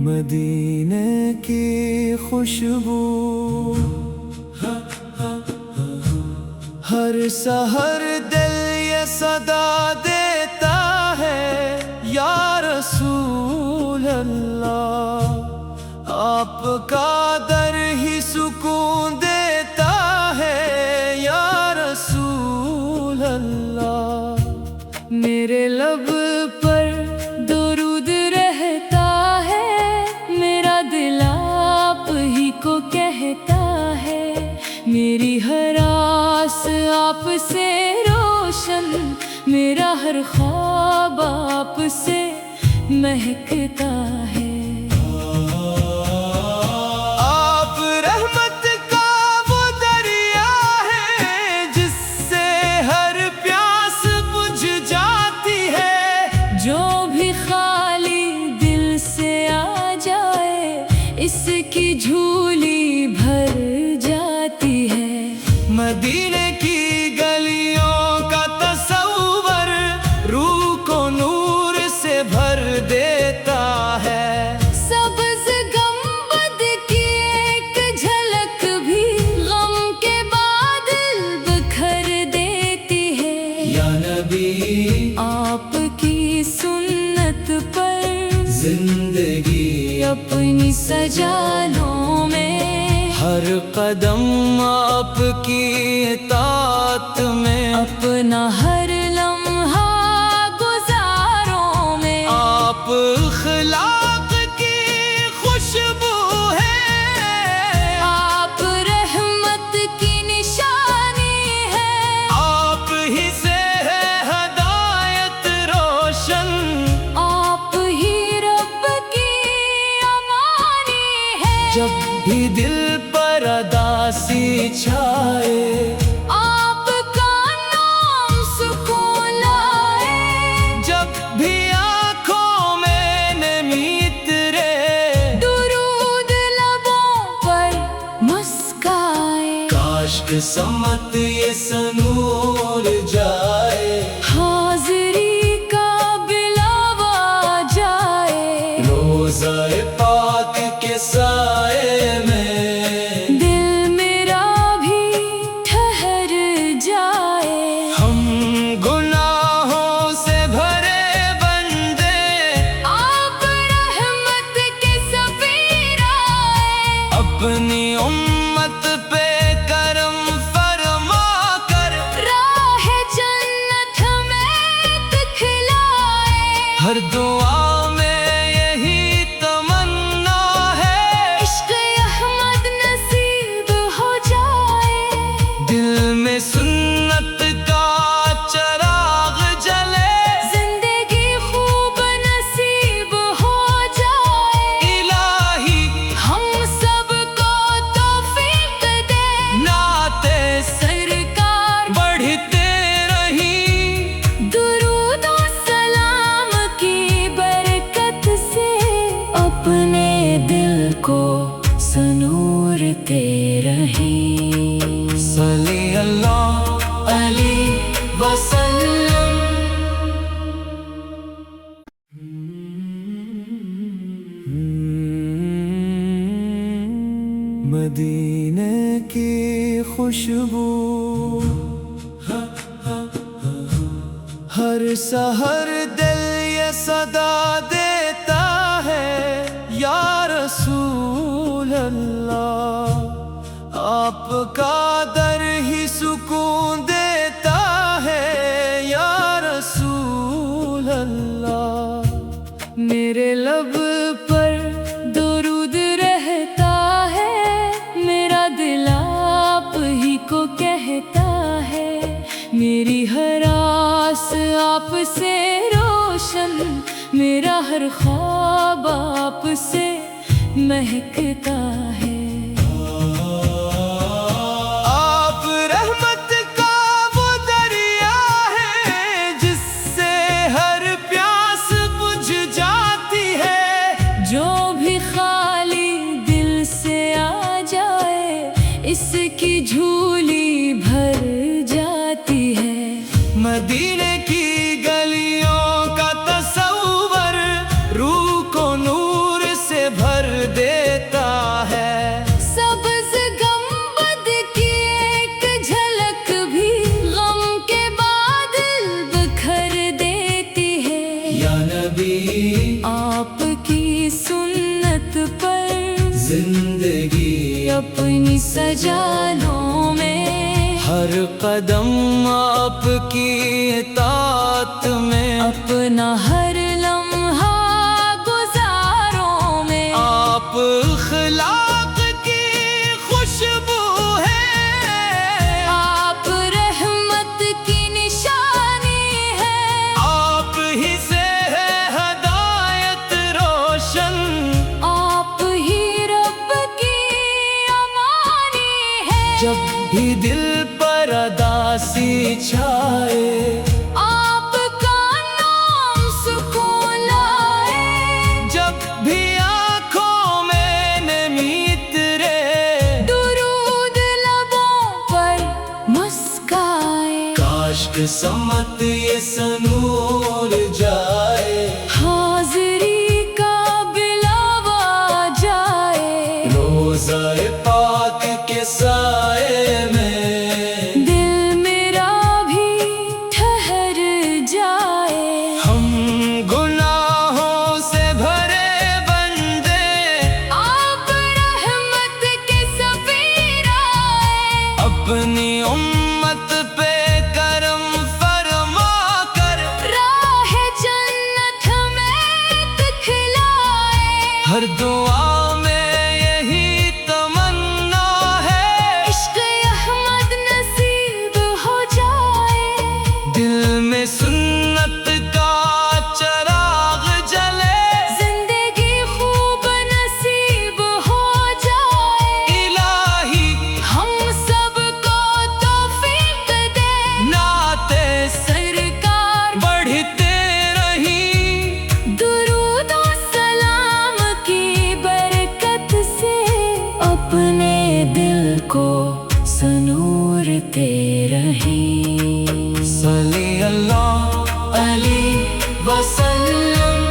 مدینے کی خوشبو ہر سحر دل یہ صدا دیتا ہے، یا رسول اللہ آپ کا در ہی سکون دیتا ہے، یا رسول اللہ میرے لب پر درود رہتا ہے، میرا دل آپ ہی کو کہتا ہے، میری ہر آس آپ سے روشن، میرا ہر خواب آپ سے مہکتا ہے۔ آپ رحمت کا وہ دریا ہے جس سے ہر پیاس بجھ جاتی ہے، جو بھی خالی دل سے آ جائے اس کی جھولی بھر جاتی ہے۔ مدینے کی گلیوں کا تصور روح کو نور سے بھر دیتا ہے، سبز گنبد کی ایک جھلک بھی غم کے بادل بکھر دیتی ہے۔ یا نبی آپ کی سنت پر زندگی اپنی سجا لوں میں، ہر قدم آپ کی اطاعت میں، اپنا ہر لمحہ گزاروں میں۔ آپ اخلاق کی خوشبو ہے، آپ رحمت کی نشانی ہے، آپ ہی سے ہے ہدایت روشن، آپ ہی رب کی امانی ہے۔ جب بھی دل پر اداسی چھائے آپ کا نام سکون لائے، جب بھی آنکھوں میں نمی اترے درود لبوں پر مسکائے، کاش قسمت یہ سنور جائے، حاضری کا بلاوا جائے، روضہ پاک کے سائے میں اپنی امت پہ کرم فرما کر راہ جنت ہمیں دکھلائے، ہر دعا میں یہی تمنا ہے، عشق احمد نصیب ہو جائے، دل میں سنت کا چراغ جلے، زندگی خوب نصیب ہو جائے، الہی ہم سب سرکار بڑھتے رہی، درود و سلام کی برکت سے اپنے دل کو سنورتے رہی۔ صلی اللہ علیہ وسلم۔ مدینے کی خوشبو ہر سحر دل یہ صدا دیتا ہے، یا رسول اللہ آپ کا در ہی سکون دیتا ہے، یا رسول اللہ میرے لب پر درود رہتا ہے، میرا دل آپ ہی کو کہتا ہے، میری ہر آس آپ سے روشن، میرا ہر خواب آپ سے مہکتا ہے۔ آپ رحمت کا وہ دریا ہے جس سے ہر پیاس بجھ جاتی ہے، جو بھی خالی دل سے آ جائے اس کی جھولی بھر جاتی ہے۔ مدینے کی گلیوں کا تصور روح کو نور سے اپنی سجالوں میں، ہر قدم آپ کی اطاعت میں، اپنا ہر لمحہ گزاروں میں، آپ اخلاق کی خوشبو ہے، آپ رحمت کی نشانی ہے، آپ ہی سے ہے ہدایت روشن، آپ ہی رب کی امانی ہے، جب بھی دل پر اداسی چھائے آپ کا نام سکون لائے، جب بھی آنکھوں میں نمی اترے درود لبوں پر مسکائے، کاش قسمت یہ سنور جائے، حاضری کا بلاوا جائے، روزہ پاک کے سائے میں دل میرا بھی ٹھہر جائے، ہم گناہوں سے بھرے بندے آپ رحمت کے سفیر آئے، اپنی امت پہ کرم فرما کر راہ جنت ہمیں دکھلائے، ہر دعا میں یہی تمنا ہے عشق احمد نصیب ہو جائے، دل میں سنت کا چراغ جلے، زندگی خوب نصیب ہو جائے، الہی ہم سب کو توفیق دے، نعت سرکار بڑھتے رہیں، درود و سلام کی برکت سے اپنے دل کو سنورتے رہیں، صلی اللہ علیہ وسلم۔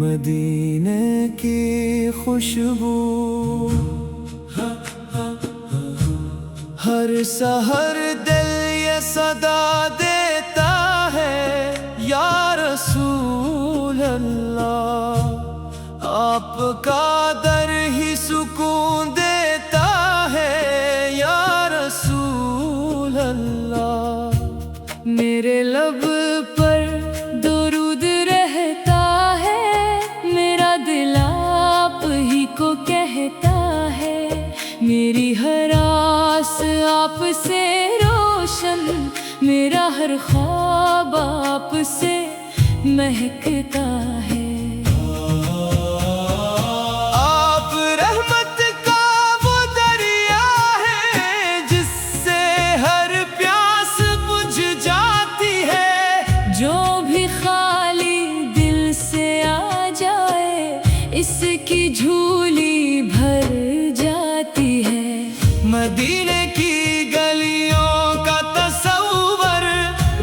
مدینے کی خوشبو ہر سحر دل یہ صدا دیتا ہے، یا رسول اللہ آپ کا در ہی سکون دیتا ہے، یا رسول اللہ میرے لب پر درود رہتا ہے، میرا دل آپ ہی کو کہتا ہے، میری ہر آس آپ سے روشن، میرا ہر خواب آپ سے مہکتا ہے، آپ رحمت کا وہ دریا ہے جس سے ہر پیاس بجھ جاتی ہے، جو بھی خالی دل سے آ جائے اس کی جھولی بھر جاتی ہے، مدینے کی گلیوں کا تصور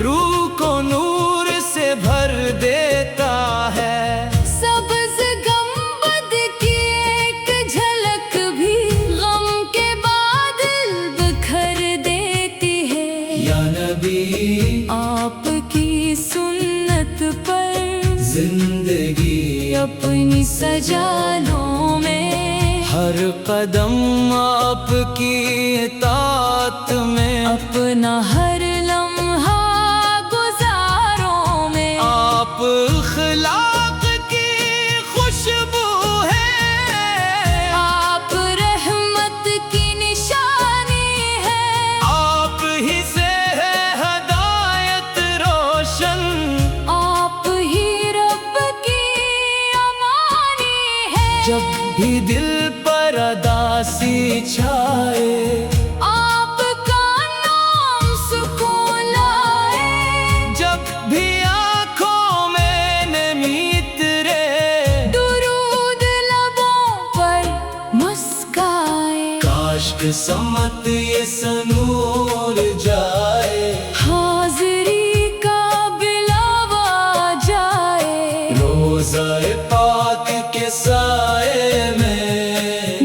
روح کو نور سے بھر دیتا ہے، سبز گنبد کی ایک جھلک بھی غم کے بادل بکھر دیتی ہے، یا نبی آپ کی سنت پر زندگی اپنی سجالوں میں، ہر قدم آپ کی اطاعت میں، اپنا ہر لمحہ گزاروں میں، آپ اخلاق کی خوشبو ہے، آپ رحمت کی نشانی ہے، آپ ہی سے ہے ہدایت روشن، آپ ہی رب کی امانی ہے، جب بھی دل پر اداسی چھائے آپ کا نام سکون لائے، جب بھی آنکھوں میں نمی اترے درود لبوں پر مسکائے، کاش قسمت یہ سنور جائے، حاضری کا بلاوا جائے، روزہ پاک کے سائے میں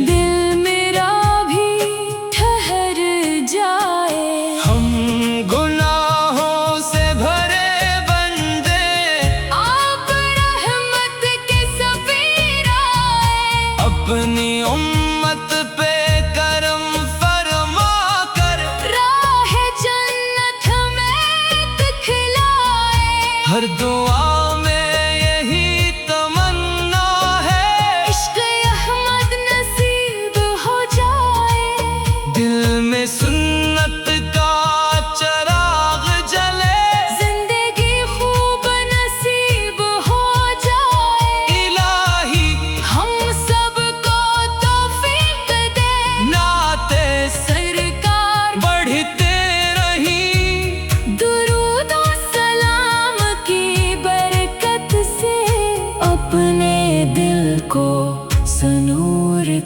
دل میرا بھی ٹھہر جائے، ہم گناہوں سے بھرے بندے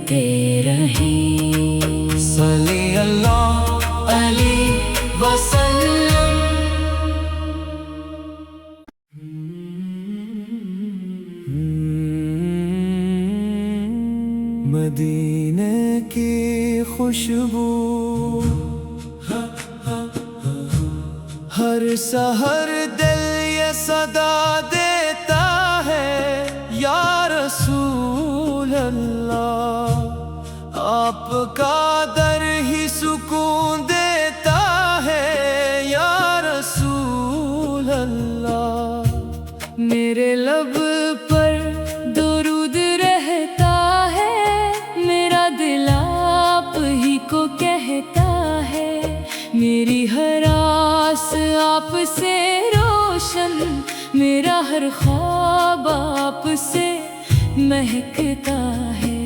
ملتے رہیں۔ صلی اللہ علیہ وسلم۔ مدینے کی خوشبو ہر سحر دل یہ صدا دیتا ہے، یا رسول اللہ آپ کا در ہی سکون دیتا ہے، یا رسول اللہ۔ میرے لب پر درود رہتا ہے، میرا دل آپ ہی کو کہتا ہے، میری ہر آس آپ سے روشن، میرا ہر خواب آپ سے مہکتا ہے۔